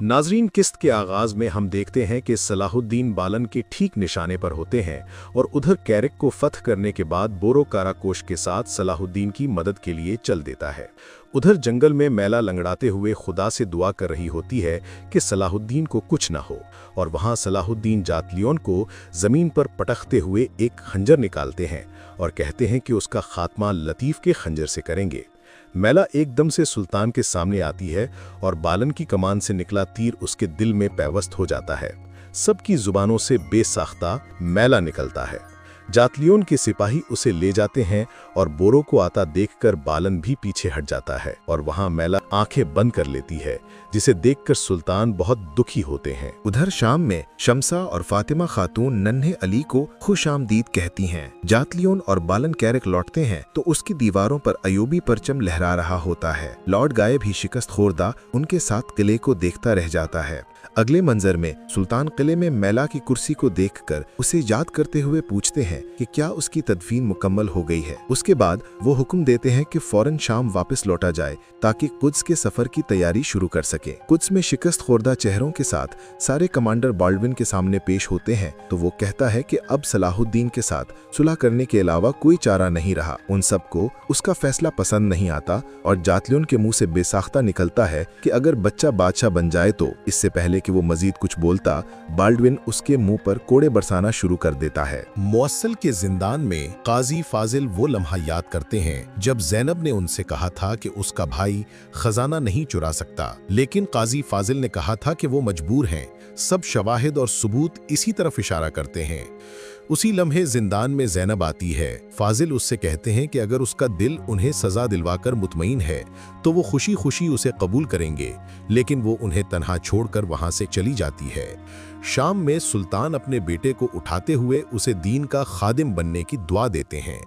नाजरीन, किस्त के आगाज में हम देखते हैं कि सलाहुद्दीन बालन के ठीक निशाने पर होते हैं और उधर कैरिक को फतह करने के बाद बोरो काराकोश के साथ सलाहुद्दीन की मदद के लिए चल देता है। उधर जंगल में मैला लंगड़ाते हुए खुदा से दुआ कर रही होती है कि सलाहुद्दीन को कुछ ना हो, और वहां सलाहुद्दीन जातलियोन को जमीन पर पटकते हुए एक खंजर निकालते हैं और कहते हैं कि उसका खात्मा लतीफ के खंजर से करेंगे। मैला एकदम से सुल्तान के सामने आती है और बालन की कमान से निकला तीर उसके दिल में पैवस्त हो जाता है। सबकी जुबानों से बेसाख्ता मैला निकलता है। जातलियोन के सिपाही उसे ले जाते हैं और बोरो को आता देखकर बालन भी पीछे हट जाता है और वहां मैला आंखें बंद कर लेती है, जिसे देखकर सुल्तान बहुत दुखी होते हैं। उधर शाम में शम्सा और फातिमा खातून नन्हे अली को खुशामदीद कहती हैं। जातलियोन और बालन कैरिक लौटते हैं तो उसकी दीवारों पर अयूबी परचम लहरा रहा होता है। लॉर्ड गायब ही शिकस्त खोरदा उनके साथ किले को देखता रह जाता है। अगले मंजर में सुल्तान किले में मैला की कुर्सी को देखकर उसे याद करते हुए पूछते हैं कि क्या उसकी तदफीन मुकम्मल हो गई है। उसके बाद वो हुक्म देते हैं कि फौरन शाम वापस लौटा जाए ताकि कुद्स के सफर की तैयारी शुरू कर सके। कुद्स में शिकस्त खोरदा चेहरों के साथ सारे कमांडर बाल्डविन के सामने पेश होते हैं तो वो कहता है कि अब सलाहुद्दीन के साथ सुलह करने के अलावा कोई चारा नहीं रहा। उन सबको उसका फैसला पसंद नहीं आता और जातलियोन के मुंह से बेसाख्ता निकलता है कि अगर बच्चा बादशाह बन जाए तो। इससे पहले कि वो मजीद कुछ बोलता, बाल्डविन उसके मुंह पर कोड़े बरसाना शुरू कर देता है। मुअस्सल के जिंदान में काजी फाजिल वो लम्हा याद करते हैं जब ज़ैनब ने उनसे कहा था कि उसका भाई खजाना नहीं चुरा सकता, लेकिन काजी फाजिल ने कहा था कि वो मजबूर हैं। सब शवाहिद और सबूत इसी तरफ इशारा करते हैं। उसी लम्हे जिंदान में ज़ैनब आती है। फाजिल उससे कहते हैं कि अगर उसका दिल उन्हें सज़ा दिलवाकर मुतमईन है तो वो खुशी खुशी उसे कबूल करेंगे, लेकिन वो उन्हें तन्हा छोड़कर वहां से चली जाती है। शाम में सुल्तान अपने बेटे को उठाते हुए उसे दीन का खादिम बनने की दुआ देते हैं।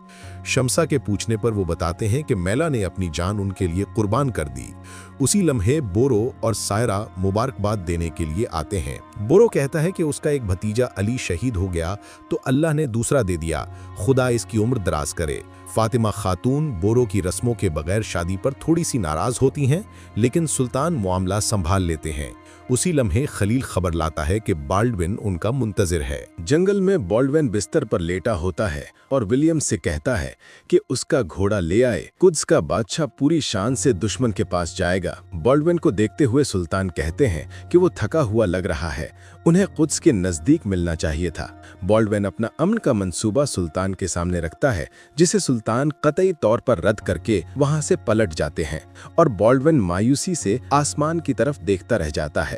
शम्सा के पूछने पर वो बताते हैं कि मैला ने अपनी जान उनके लिए कुर्बान कर दी। उसी लम्हे बोरो और सायरा मुबारकबाद देने के लिए आते हैं। बोरो कहता है कि उसका एक भतीजा अली शहीद हो गया तो अल्लाह ने दूसरा दे दिया, खुदा इसकी उम्र दराज करे। फातिमा खातून बोरो की रस्मों के बगैर शादी पर थोड़ी सी नाराज होती हैं, लेकिन सुल्तान मामला संभाल लेते हैं। उसी लम्हे खलील खबर लाता है कि बाल्डविन उनका मुंतजिर है। जंगल में बाल्डविन बिस्तर पर लेटा होता है और विलियम से कहता है कि उसका घोड़ा ले आए, कुद्स का बादशाह पूरी शान से दुश्मन के पास जाएगा। बाल्डविन को देखते हुए सुल्तान कहते हैं कि वो थका हुआ लग रहा है, उन्हें कुद्स के नजदीक मिलना चाहिए था। बाल्डविन अपना अमन का मंसूबा सुल्तान के सामने रखता है, जिसे सुल्तान कतई तौर पर रद्द करके वहां से पलट जाते हैं और बाल्डविन मायूसी से आसमान की तरफ देखता रह जाता है।